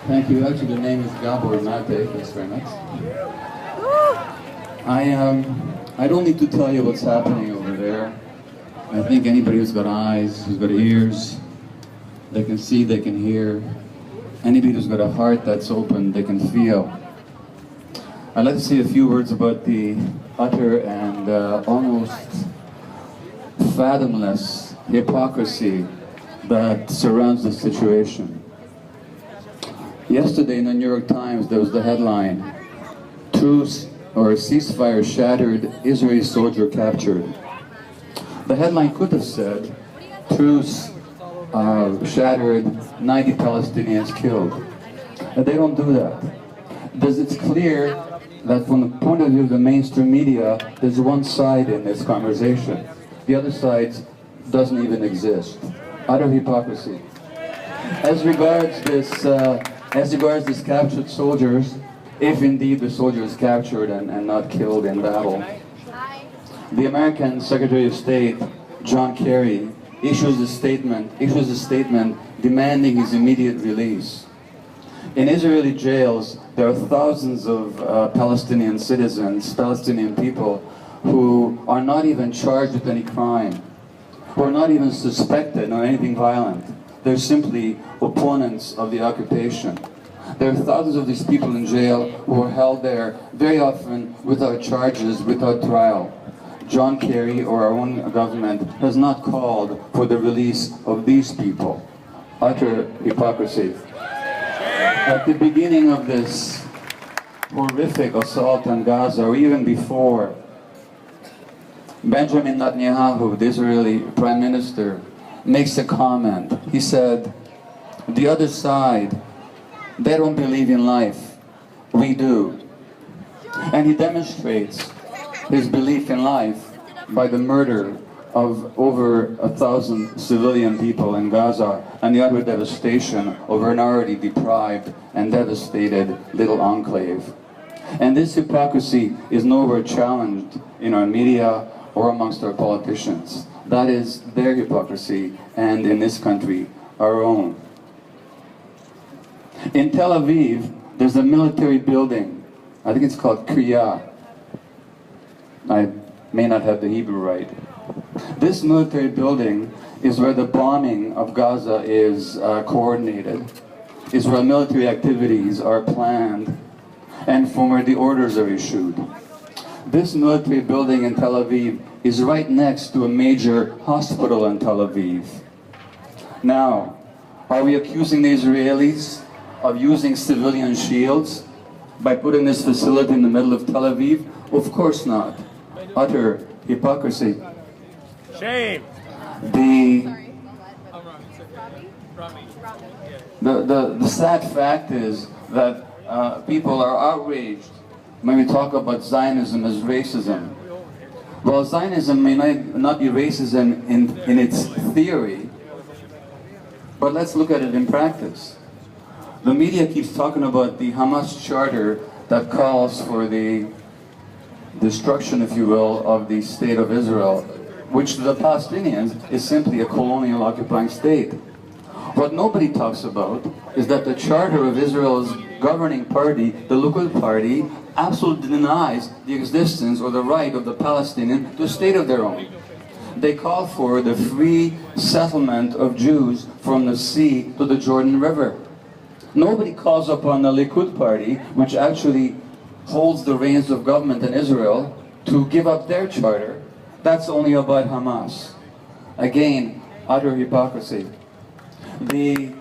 Thank you. Actually, the name is Gabor Mate. Thanks very much. I don't need to tell you what's happening over there. I think anybody who's got eyes, who's got ears, they can see, they can hear. Anybody who's got a heart that's open, they can feel. I'd like to say a few words about the utter and almost fathomless hypocrisy that surrounds the situation. Yesterday in the New York Times there was the headline, "Truce or ceasefire shattered, Israeli soldier captured." The headline could have said, "Truce shattered, 90 Palestinians killed." They don't do that. Because it's clear that from the point of view of the mainstream media, there's one side in this conversation. The other side doesn't even exist. Utter hypocrisy. As regards these captured soldiers, if indeed the soldier is captured and not killed in battle, the American Secretary of State, John Kerry, issues a statement demanding his immediate release. In Israeli jails, there are thousands of Palestinian citizens, Palestinian people, who are not even charged with any crime, who are not even suspected of anything violent. They're simply opponents of the occupation. There are thousands of these people in jail who are held there, very often without charges, without trial. John Kerry or our own government has not called for the release of these people. Utter hypocrisy. At the beginning of this horrific assault on Gaza, or even before, Benjamin Netanyahu, the Israeli Prime Minister, makes a comment. He said, "The other side, they don't believe in life. We do." And he demonstrates his belief in life by the murder of over 1,000 civilian people in Gaza and the utter devastation over an already deprived and devastated little enclave. And this hypocrisy is nowhere challenged in our media or amongst our politicians. That is their hypocrisy, and in this country, our own. In Tel Aviv, there's a military building. I think it's called Kriya. I may not have the Hebrew right. This military building is where the bombing of Gaza is coordinated, is where military activities are planned, and from where the orders are issued. This military building in Tel Aviv is right next to a major hospital in Tel Aviv. Now, are we accusing the Israelis of using civilian shields by putting this facility in the middle of Tel Aviv? Of course not. Utter hypocrisy. Shame. The sad fact is that people are outraged when we talk about Zionism as racism. Well, Zionism may not be racism in its theory, but let's look at it in practice. The media keeps talking about the Hamas charter that calls for the destruction, if you will, of the state of Israel, which to the Palestinians is simply a colonial occupying state. What nobody talks about is that the charter of Israel's governing party, the Likud party, absolutely denies the existence or the right of the Palestinians to a state of their own. They call for the free settlement of Jews from the sea to the Jordan River. Nobody calls upon the Likud party, which actually holds the reins of government in Israel, to give up their charter. That's only about Hamas. Again, utter hypocrisy. The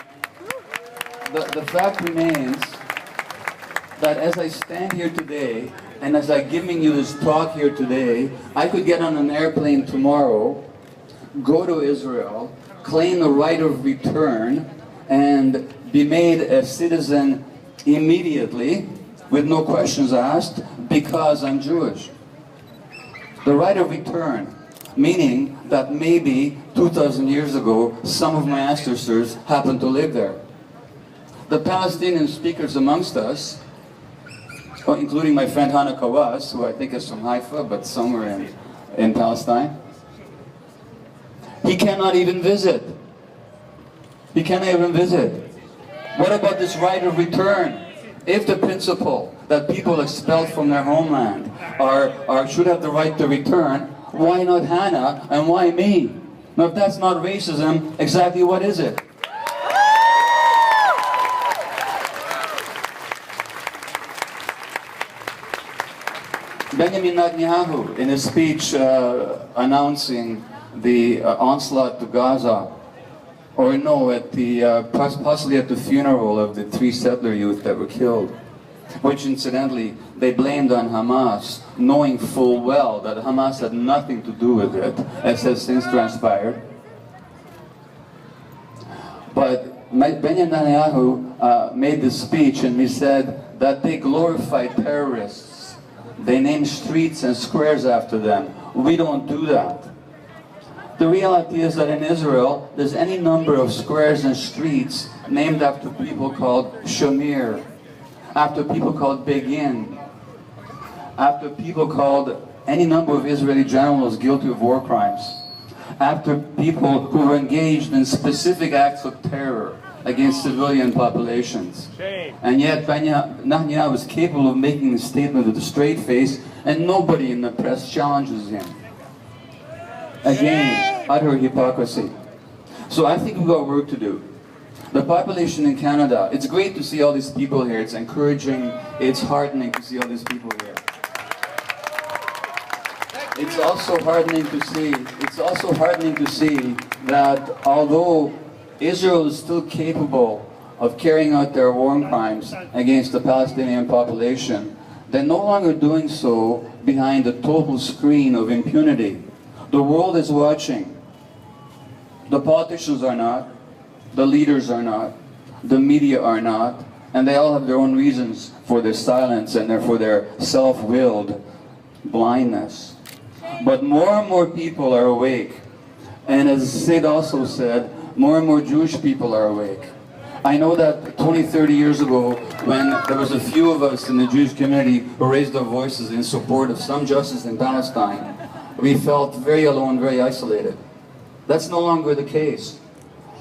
fact remains that as I stand here today, and as I'm giving you this talk here today, I could get on an airplane tomorrow, go to Israel, claim the right of return, and be made a citizen immediately, with no questions asked, because I'm Jewish. The right of return, meaning that maybe 2,000 years ago, some of my ancestors happened to live there. The Palestinian speakers amongst us, including my friend Hanna Kawas, who I think is from Haifa, but somewhere in Palestine, he cannot even visit. He cannot even visit. What about this right of return? If the principle that people expelled from their homeland should have the right to return, why not Hanna and why me? Now, if that's not racism, exactly what is it? Benjamin Netanyahu, in his speech announcing the onslaught to Gaza, or no, at the possibly at the funeral of the 3 settler youth that were killed, which incidentally they blamed on Hamas, knowing full well that Hamas had nothing to do with it, as has since transpired. But Benjamin Netanyahu made this speech and he said that they glorified terrorists. They named streets and squares after them. We don't do that. The reality is that in Israel, there's any number of squares and streets named after people called Shamir, after people called Begin, after people called any number of Israeli generals guilty of war crimes, after people who were engaged in specific acts of terror against civilian populations. And yet Netanyahu was capable of making a statement with a straight face, and nobody in the press challenges him. Again, utter hypocrisy. So I think we've got work to do. The population in Canada, it's great to see all these people here. It's encouraging, it's heartening to see all these people here. It's also heartening to see that although Israel is still capable of carrying out their war crimes against the Palestinian population, they're no longer doing so behind a total screen of impunity. The world is watching. The politicians are not, the leaders are not, the media are not, and they all have their own reasons for their silence and for their self-willed blindness. But more and more people are awake. And as Sid also said, more and more Jewish people are awake. I know that 20, 30 years ago, when there was a few of us in the Jewish community who raised our voices in support of some justice in Palestine, we felt very alone, very isolated. That's no longer the case.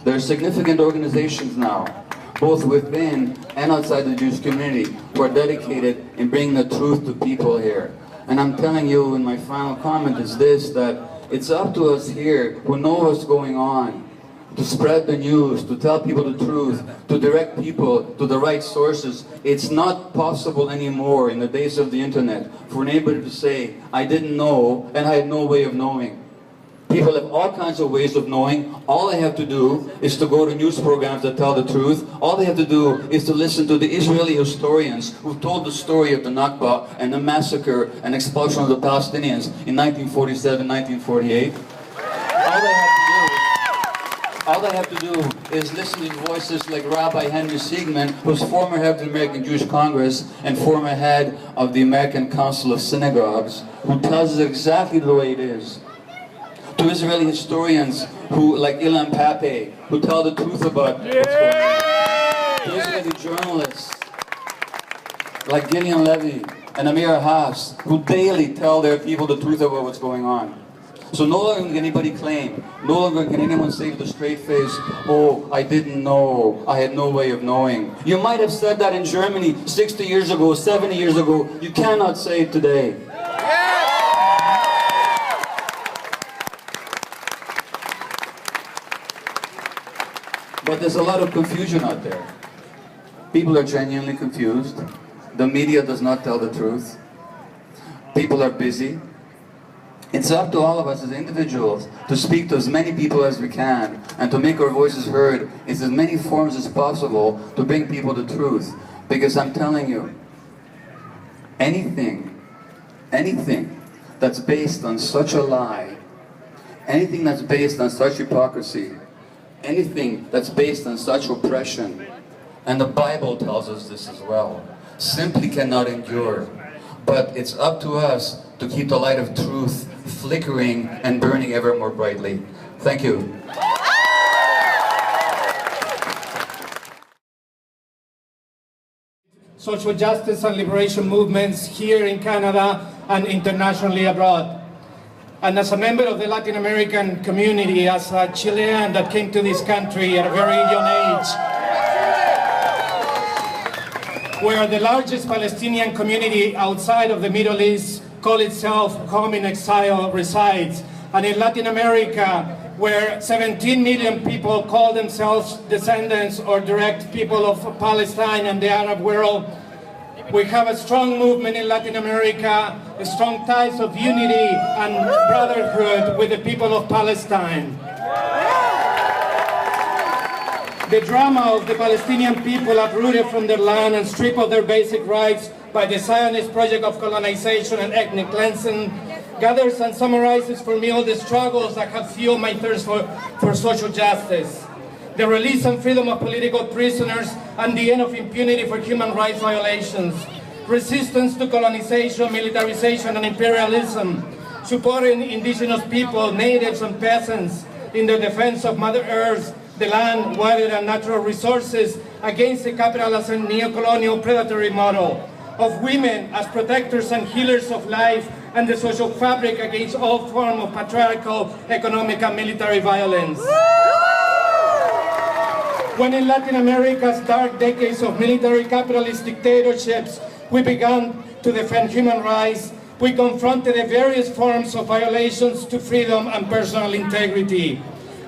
There are significant organizations now, both within and outside the Jewish community, who are dedicated in bringing the truth to people here. And I'm telling you, in my final comment is this, that it's up to us here who know what's going on, to spread the news, to tell people the truth, to direct people to the right sources. It's not possible anymore in the days of the internet for anybody to say, I didn't know and I had no way of knowing. People have all kinds of ways of knowing. All they have to do is to go to news programs that tell the truth. All they have to do is to listen to the Israeli historians who told the story of the Nakba and the massacre and expulsion of the Palestinians in 1947, 1948. All they have to do is listen to voices like Rabbi Henry Siegman, who's former head of the American Jewish Congress and former head of the American Council of Synagogues, who tells us exactly the way it is. To Israeli historians who, like Ilan Pape, who tell the truth about what's going on. To Israeli journalists like Gideon Levy and Amir Haas, who daily tell their people the truth about what's going on. So no longer can anybody claim, no longer can anyone say with a straight face, oh, I didn't know, I had no way of knowing. You might have said that in Germany 60 years ago, 70 years ago. You cannot say it today. But there's a lot of confusion out there. People are genuinely confused. The media does not tell the truth. People are busy. It's up to all of us as individuals to speak to as many people as we can and to make our voices heard in as many forms as possible to bring people the truth. Because I'm telling you, anything that's based on such a lie, anything that's based on such hypocrisy, anything that's based on such oppression, and the Bible tells us this as well, simply cannot endure. But it's up to us to keep the light of truth flickering and burning ever more brightly. Thank you. Social justice and liberation movements here in Canada and internationally abroad. And as a member of the Latin American community, as a Chilean that came to this country at a very young age, where the largest Palestinian community outside of the Middle East call itself Home in Exile resides, and in Latin America, where 17 million people call themselves descendants or direct people of Palestine and the Arab world. We have a strong movement in Latin America, strong ties of unity and brotherhood with the people of Palestine. The drama of the Palestinian people uprooted from their land and stripped of their basic rights by the Zionist project of colonization and ethnic cleansing gathers and summarizes for me all the struggles that have fueled my thirst for social justice. The release and freedom of political prisoners and the end of impunity for human rights violations. Resistance to colonization, militarization and imperialism. Supporting indigenous people, natives and peasants in the defense of Mother Earth, the land, water and natural resources against the capitalist and neo-colonial predatory model. Of women as protectors and healers of life and the social fabric against all forms of patriarchal, economic and military violence. When in Latin America's dark decades of military capitalist dictatorships, we began to defend human rights, we confronted the various forms of violations to freedom and personal integrity.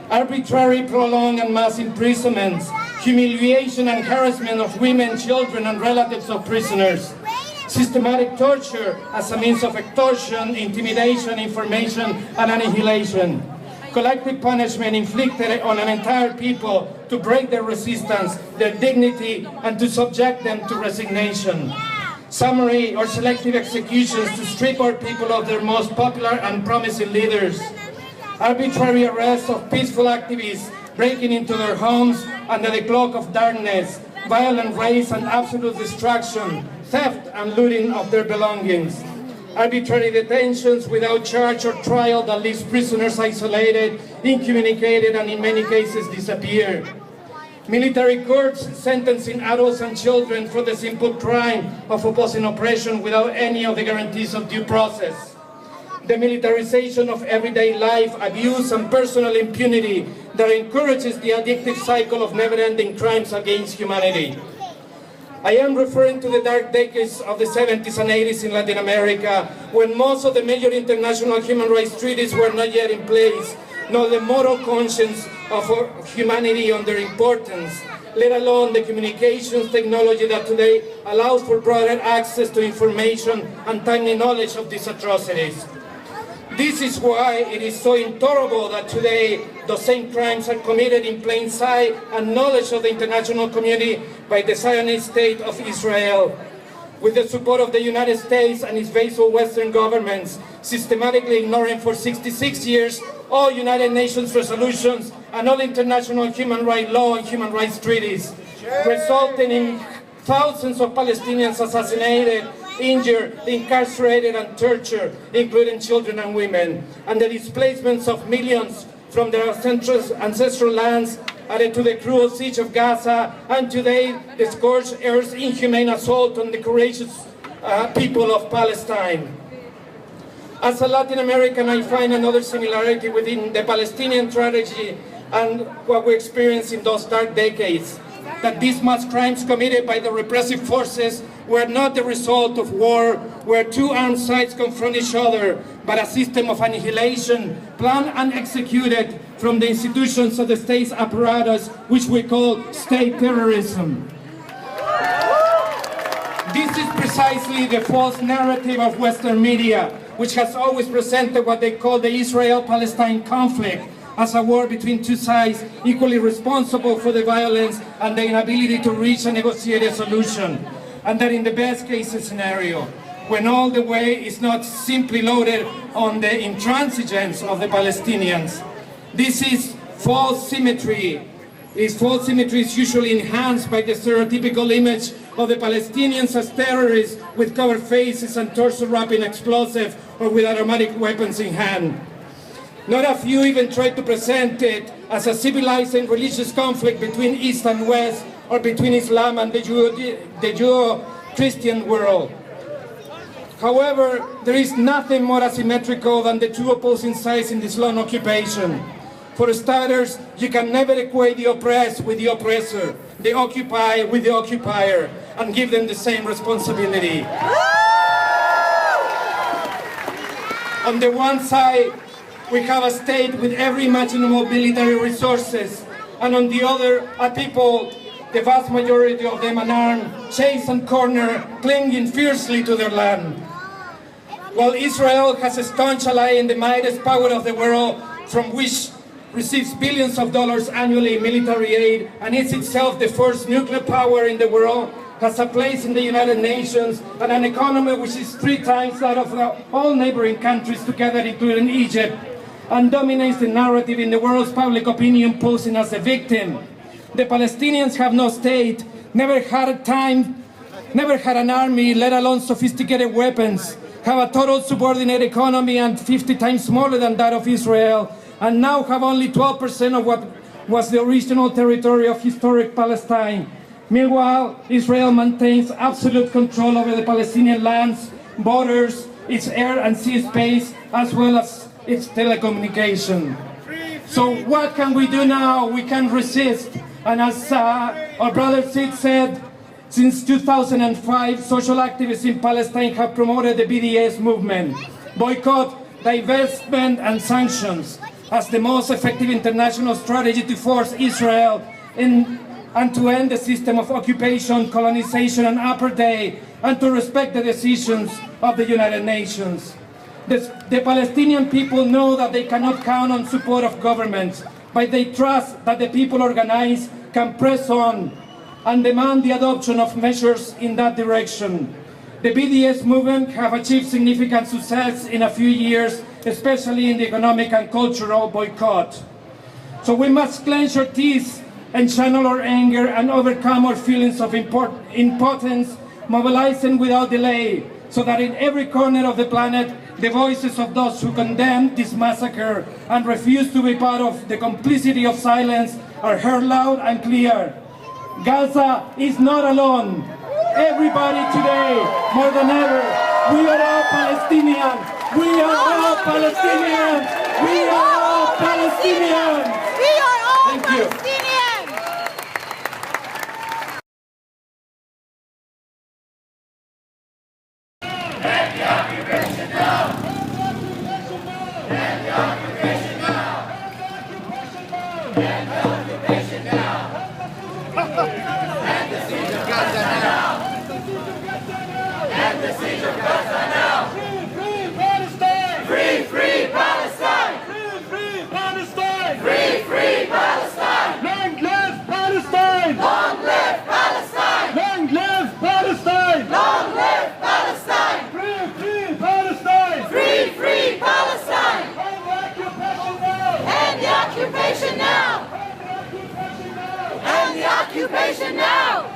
Arbitrary, prolonged and mass imprisonments, humiliation and harassment of women, children and relatives of prisoners, systematic torture as a means of extortion, intimidation, information and annihilation, collective punishment inflicted on an entire people to break their resistance, their dignity and to subject them to resignation. Summary or selective executions to strip our people of their most popular and promising leaders. Arbitrary arrests of peaceful activists breaking into their homes under the cloak of darkness, violent raids and absolute destruction, theft and looting of their belongings. Arbitrary detentions without charge or trial that leaves prisoners isolated, incommunicated and in many cases disappear. Military courts sentencing adults and children for the simple crime of opposing oppression without any of the guarantees of due process. The militarization of everyday life, abuse and personal impunity that encourages the addictive cycle of never-ending crimes against humanity. I am referring to the dark decades of the 70s and 80s in Latin America, when most of the major international human rights treaties were not yet in place, nor the moral conscience of humanity on their importance, let alone the communications technology that today allows for broader access to information and timely knowledge of these atrocities. This is why it is so intolerable that today those same crimes are committed in plain sight and knowledge of the international community by the Zionist state of Israel, with the support of the United States and its vassal Western governments, systematically ignoring for 66 years all United Nations resolutions and all international human rights law and human rights treaties, resulting in thousands of Palestinians assassinated, injured, incarcerated and tortured, including children and women, and the displacements of millions from their ancestral lands, added to the cruel siege of Gaza, and today the scorched earth's inhumane assault on the courageous people of Palestine. As a Latin American, I find another similarity within the Palestinian tragedy and what we experienced in those dark decades, that these mass crimes committed by the repressive forces were not the result of war, where two armed sides confront each other, but a system of annihilation planned and executed from the institutions of the state's apparatus, which we call state terrorism. This is precisely the false narrative of Western media, which has always presented what they call the Israel-Palestine conflict as a war between two sides equally responsible for the violence and the inability to reach a negotiated solution. And that in the best case scenario, when all the weight is not simply loaded on the intransigence of the Palestinians. This is false symmetry. False symmetry is usually enhanced by the stereotypical image of the Palestinians as terrorists with covered faces and torso wrapping explosives or with automatic weapons in hand. Not a few even try to present it as a civilized and religious conflict between East and West, or between Islam and the Judeo-Christian world. However, there is nothing more asymmetrical than the two opposing sides in this long occupation. For starters, you can never equate the oppressed with the oppressor, the occupied with the occupier, and give them the same responsibility. On the one side, we have a state with every imaginable military resources, and on the other, a people, the vast majority of them unarmed, chased and cornered, clinging fiercely to their land. While Israel has a staunch ally in the mightiest power of the world, from which receives billions of dollars annually in military aid, and is itself the first nuclear power in the world, has a place in the United Nations and an economy which is 3 times that of all neighboring countries together, including Egypt, and dominates the narrative in the world's public opinion, posing as a victim. The Palestinians have no state, never had an army, let alone sophisticated weapons, have a total subordinate economy and 50 times smaller than that of Israel, and now have only 12% of what was the original territory of historic Palestine. Meanwhile, Israel maintains absolute control over the Palestinian lands, borders, its air and sea space, as well as its telecommunication. So what can we do now? We can resist. And as our brother Sid said, since 2005, social activists in Palestine have promoted the BDS movement, boycott, divestment, and sanctions as the most effective international strategy to force Israel and to end the system of occupation, colonization, and apartheid, and to respect the decisions of the United Nations. The Palestinian people know that they cannot count on support of governments, but they trust that the people organized can press on and demand the adoption of measures in that direction. The BDS movement have achieved significant success in a few years, especially in the economic and cultural boycott. So we must clench our teeth and channel our anger and overcome our feelings of impotence, mobilizing without delay, so that in every corner of the planet, the voices of those who condemn this massacre and refuse to be part of the complicity of silence are heard loud and clear. Gaza is not alone. Everybody today, more than ever, we are all Palestinians. We are all Palestinians. We are all Palestinians. We are all Thank you. Palestinians. Occupation now!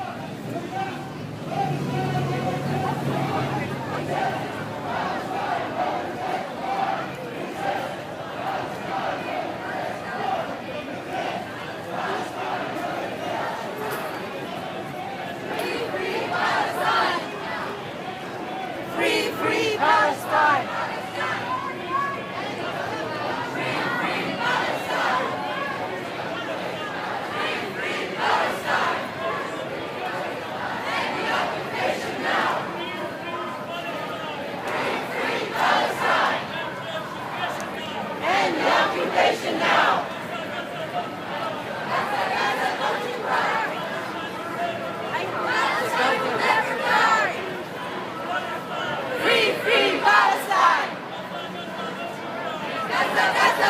Free Palestine!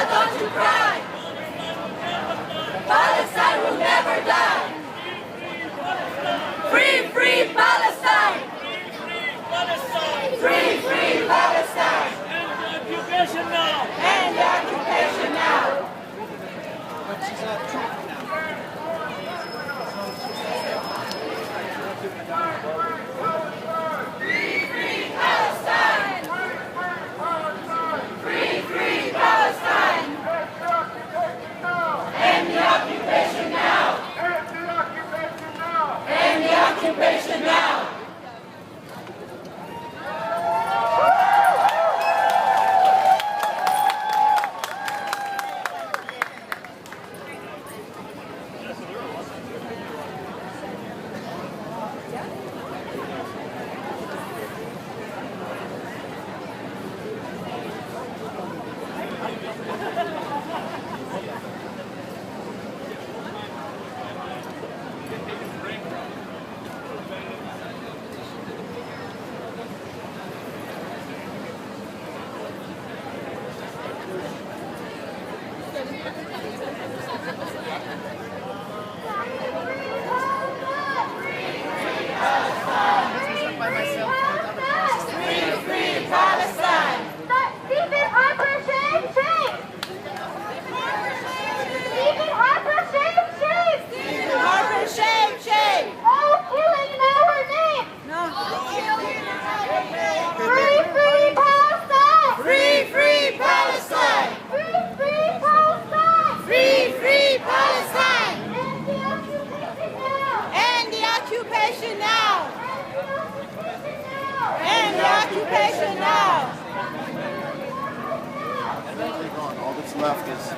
Don't you cry! Palestine will never die! Free Palestine! Free Palestine! End the occupation now! End the occupation now! occupation now! All that's left is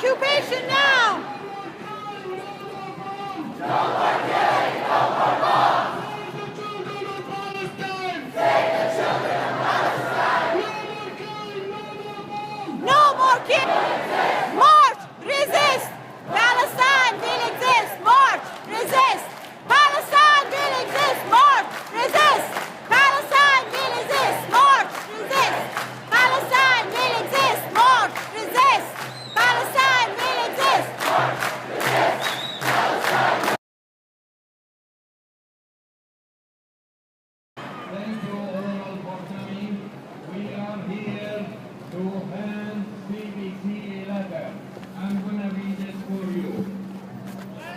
occupation now! No more killing, no more bombs! Save the children of Palestine! Save the children of Palestine! No more killing! March! Resist! Palestine will exist! March! Resist! Palestine will exist! March! Resist! Palestine will exist! March! Resist! Palestine will exist! March! Resist! Palestine will exist! March! Resist! Palestine! Thank you all for coming. We are here to hand CBC a letter. I'm going to read it for you.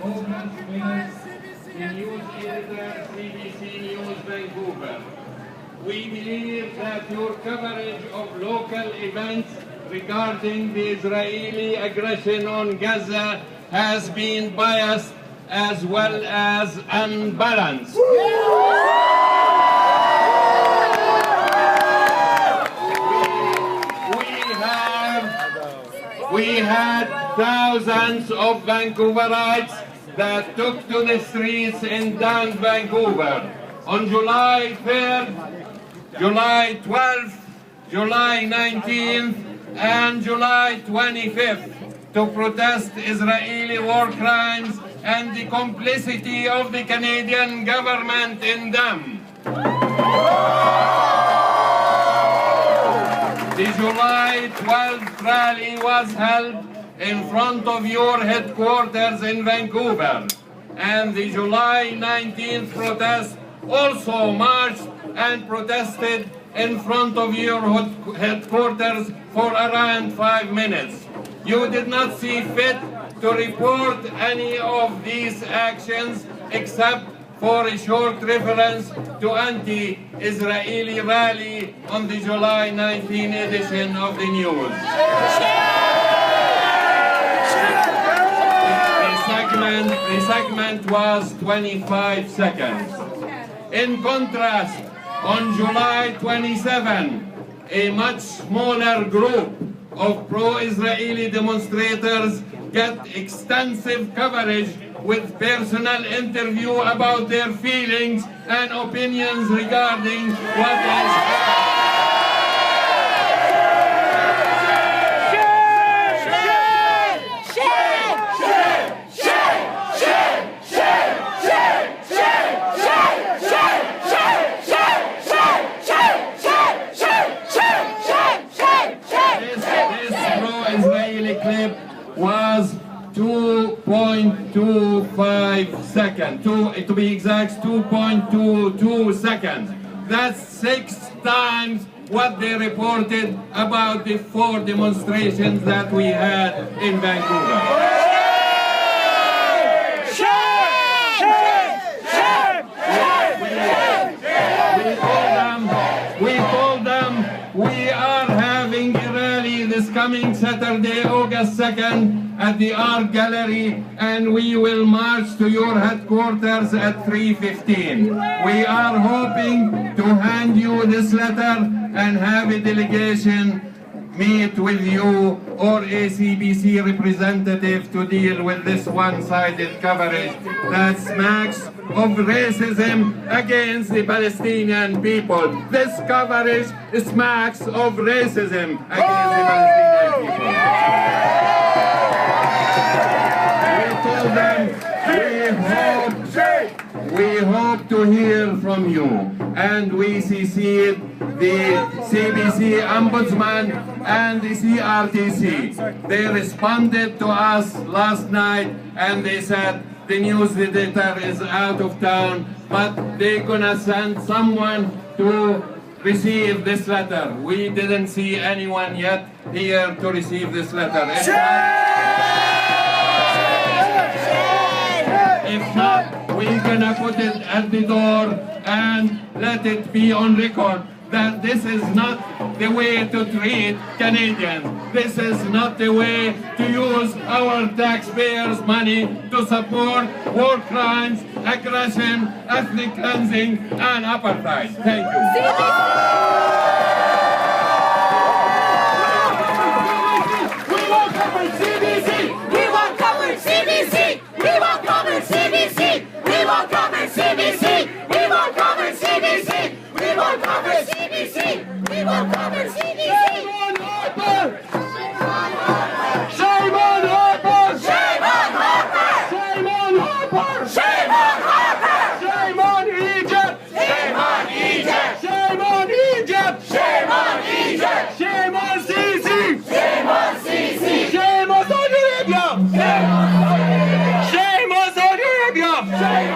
August 5th, the news editor, CBC News, Vancouver. We believe that your coverage of local events regarding the Israeli aggression on Gaza has been biased as well as unbalanced. We had thousands of Vancouverites that took to the streets in down Vancouver on July 3rd, July 12th, July 19th, and July 25th to protest Israeli war crimes and the complicity of the Canadian government in them. The July 12th rally was held in front of your headquarters in Vancouver, and the July 19th protest also marched and protested in front of your headquarters for around 5 minutes. You did not see fit to report any of these actions except for a short reference to anti-Israeli rally on the July 19 edition of the news. The segment was 25 seconds. In contrast, on July 27, a much smaller group of pro-Israeli demonstrators get extensive coverage with personal interview about their feelings and opinions regarding what is happening. second, to be exact, 2.22 seconds. That's 6 times what they reported about the 4 demonstrations that we had in Vancouver. We told them we are having a rally this coming Saturday, August 2nd at the ArtGallery, and we will march to your headquarters at 3:15. We are hoping to hand you this letter and have a delegation meet with you or a CBC representative to deal with this one-sided coverage that smacks of racism against the Palestinian people. This coverage smacks of racism against the Palestinian people. We told them we hope to hear from you, and we CC'd the CBC Ombudsman and the CRTC. They responded to us last night and they said the news editor is out of town, but they're gonna send someone to receive this letter. We didn't see anyone yet here to receive this letter. If not, we're gonna put it at the door and let it be on record that this is not the way to treat Canadians. This is not the way to use our taxpayers' money to support war crimes, aggression, ethnic cleansing, and apartheid. Thank you. We won't cover CBC! We won't cover CBC! We won't cover CBC! We won't cover CBC! We won't cover CBC! We won't cover CBC! We won't cover CBC! Shame on Harper! Shame on Harper! Shame on Harper! Shame on Harper! Shame on Harper! Shame on Egypt! Shame on Egypt! Shame on Egypt! Shame on Egypt! Shame on Sisi! Shame on Sisi! Shame on Saudi Arabia! Shame on Saudi Arabia! Shame on Saudi Arabia! Shame.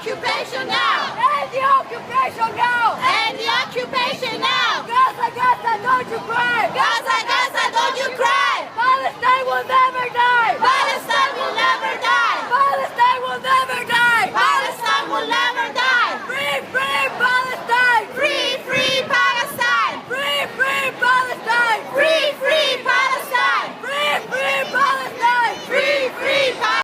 Occupation now! End the occupation now!